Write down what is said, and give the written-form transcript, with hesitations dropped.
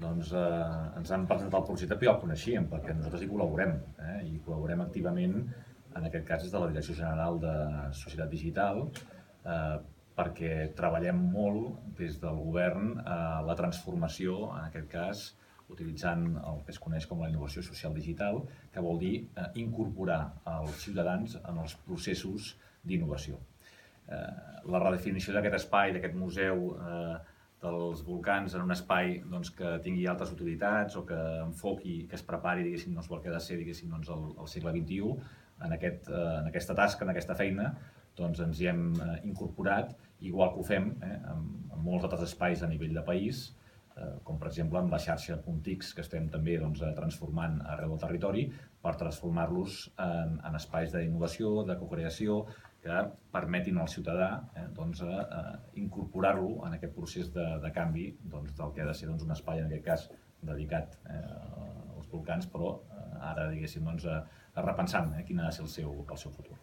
ens han presentat el projecte, però ja el coneixíem, perquè nosaltres hi col·laborem, i col·laborem activament, en aquest cas des de la Direcció General de Societat Digital, perquè treballem molt des del govern la transformació, en aquest cas, utilitzant el que es coneix com la innovació social digital, que vol dir incorporar els ciutadans en els processos d'innovació. La redefinició d'aquest espai, d'aquest museu dels volcans en un espai que tingui altres utilitats o que enfoqui, que es prepari, diguéssim, pel que ha de ser, diguéssim, al segle XXI, en aquesta tasca, en aquesta feina, ens hi hem incorporat, igual que ho fem en molts altres espais a nivell de país, com per exemple amb la xarxa Puntix, que estem també transformant arreu del territori per transformar-los en espais d'innovació, de cocreació, que permetin al ciutadà incorporar-lo en aquest procés de canvi del que ha de ser un espai, en aquest cas, dedicat als volcans, però ara, diguéssim, repensant quin ha de ser el seu futur.